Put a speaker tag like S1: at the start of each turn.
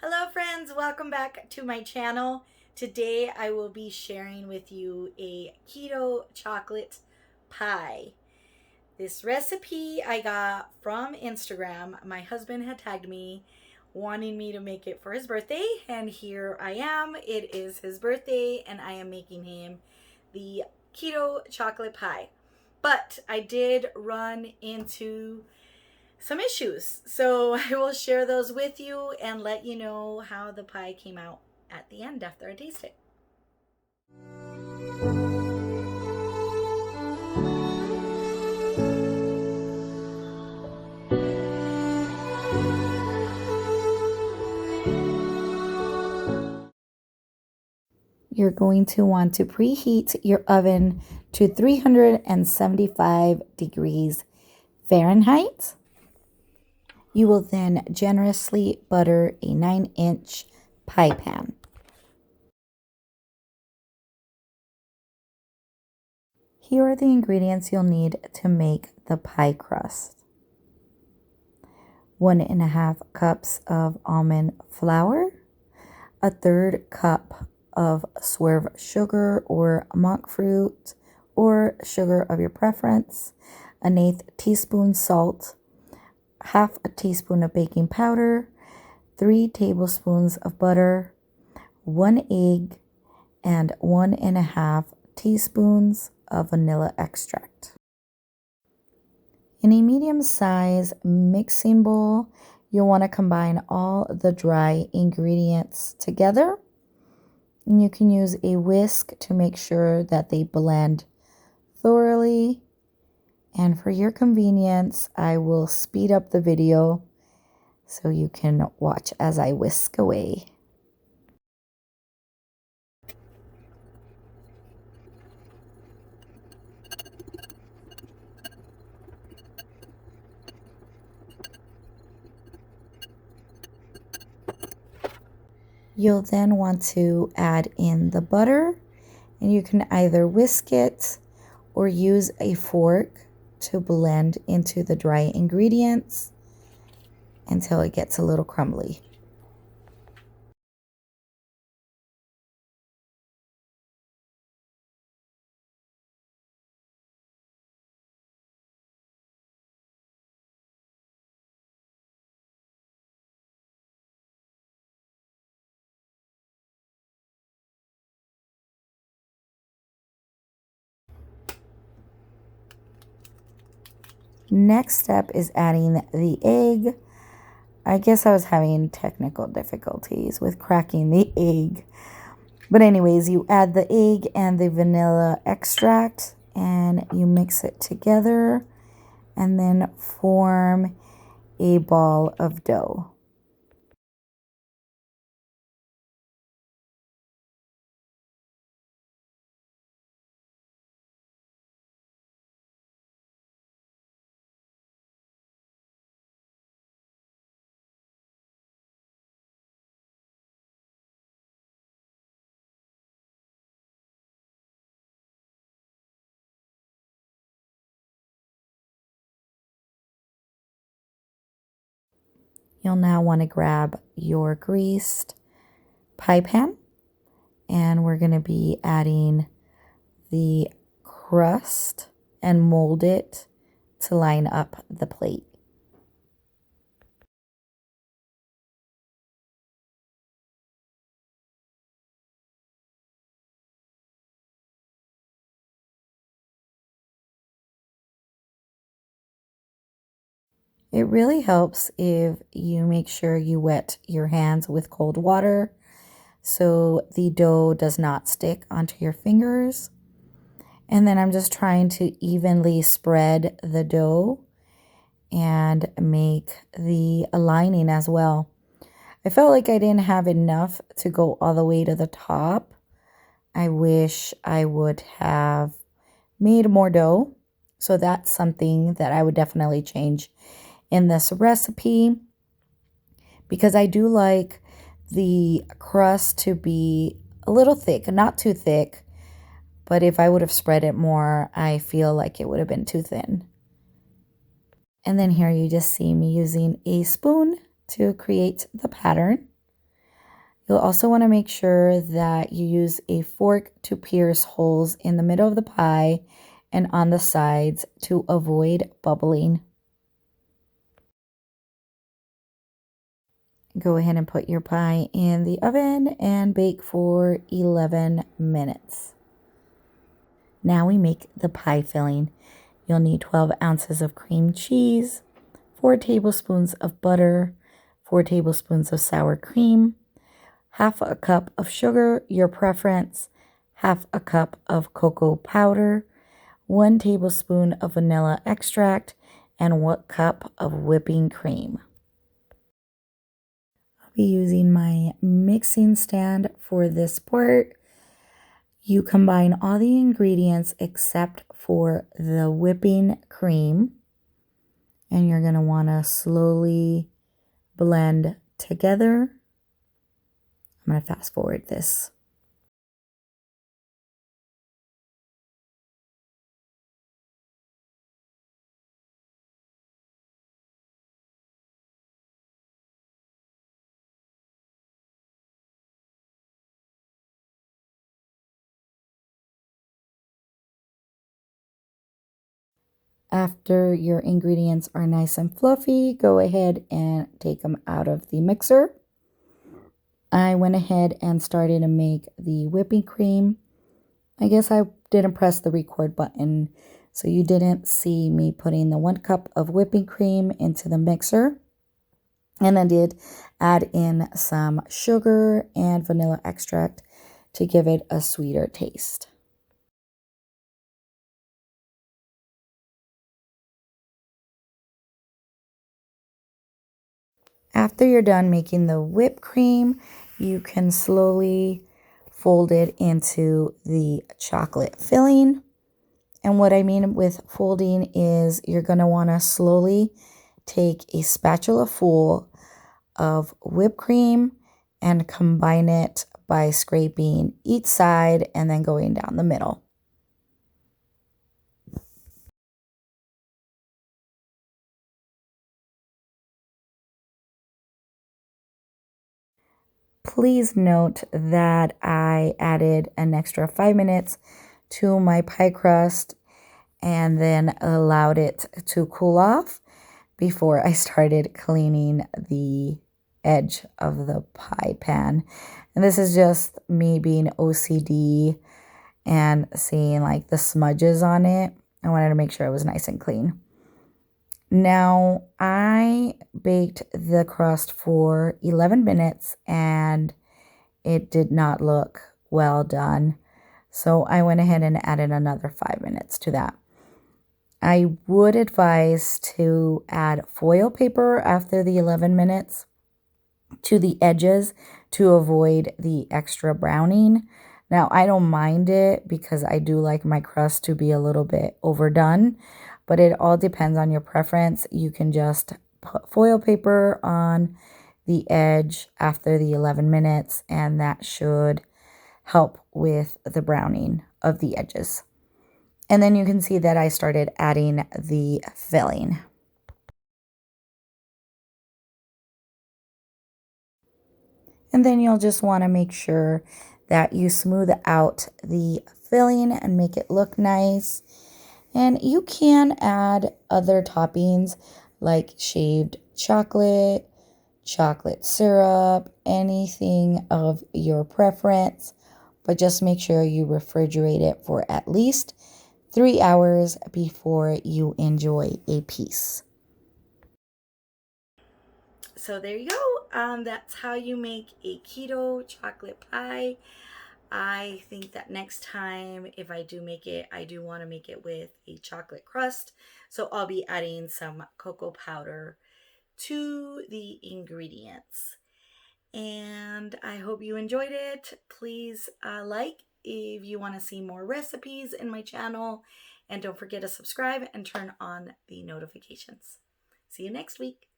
S1: Hello friends, welcome back to my channel. Today I will be sharing with you a keto chocolate pie. This recipe I got from Instagram. My husband had tagged me wanting me to make it for his birthday, and here I am. It is his birthday and I am making him the keto chocolate pie. But I did run into some issues. So I will share those with you and let you know how the pie came out at the end after I taste it. You're going to want to preheat your oven to 375 degrees Fahrenheit. You will then generously butter a 9-inch pie pan. Here are the ingredients you'll need to make the pie crust. 1.5 cups of almond flour, 1/3 cup of swerve sugar or monk fruit or sugar of your preference, 1/8 teaspoon salt, 1/2 teaspoon of baking powder, 3 tablespoons of butter, 1 egg, and 1.5 teaspoons of vanilla extract. In a medium-sized mixing bowl, you'll want to combine all the dry ingredients together. And you can use a whisk to make sure that they blend thoroughly. And for your convenience, I will speed up the video so you can watch as I whisk away. You'll then want to add in the butter, and you can either whisk it or use a fork to blend into the dry ingredients until it gets a little crumbly. Next step is adding the egg. I guess I was having technical difficulties with cracking the egg. But anyways, you add the egg and the vanilla extract and you mix it together and then form a ball of dough. You'll now want to grab your greased pie pan, and we're going to be adding the crust and mold it to line up the plate. It really helps if you make sure you wet your hands with cold water so the dough does not stick onto your fingers. And then I'm just trying to evenly spread the dough and make the lining as well. I felt like I didn't have enough to go all the way to the top. I wish I would have made more dough. So that's something that I would definitely change in this recipe, because I do like the crust to be a little thick, not too thick, but if I would have spread it more, I feel like it would have been too thin. And then here you just see me using a spoon to create the pattern. You'll also want to make sure that you use a fork to pierce holes in the middle of the pie and on the sides to avoid bubbling. Go ahead and put your pie in the oven and bake for 11 minutes. Now we make the pie filling. You'll need 12 ounces of cream cheese, 4 tablespoons of butter, 4 tablespoons of sour cream, half a cup of sugar, your preference, half a cup of cocoa powder, 1 tablespoon of vanilla extract, and 1 cup of whipping cream. I'll be using my mixing stand for this part. You combine all the ingredients except for the whipping cream, and you're going to want to slowly blend together. I'm going to fast forward this. After your ingredients are nice and fluffy, go ahead and take them out of the mixer. I went ahead and started to make the whipping cream. I guess I didn't press the record button, so you didn't see me putting the 1 cup of whipping cream into the mixer. And I did add in some sugar and vanilla extract to give it a sweeter taste. After you're done making the whipped cream, you can slowly fold it into the chocolate filling. And what I mean with folding is you're going to want to slowly take a spatula full of whipped cream and combine it by scraping each side and then going down the middle. Please note that I added an extra 5 minutes to my pie crust and then allowed it to cool off before I started cleaning the edge of the pie pan. And this is just me being OCD and seeing like the smudges on it. I wanted to make sure it was nice and clean. Now, I baked the crust for 11 minutes and it did not look well done. So I went ahead and added another 5 minutes to that. I would advise to add foil paper after the 11 minutes to the edges to avoid the extra browning. Now, I don't mind it because I do like my crust to be a little bit overdone, but it all depends on your preference. You can just put foil paper on the edge after the 11 minutes, and that should help with the browning of the edges. And then you can see that I started adding the filling. And then you'll just want to make sure that you smooth out the filling and make it look nice. And you can add other toppings like shaved chocolate, chocolate syrup, anything of your preference. But just make sure you refrigerate it for at least 3 hours before you enjoy a piece. So there you go. That's how you make a keto chocolate pie. I think that next time, if I do make it, I do want to make it with a chocolate crust. So I'll be adding some cocoa powder to the ingredients. And I hope you enjoyed it. Please like if you want to see more recipes in my channel. And don't forget to subscribe and turn on the notifications. See you next week.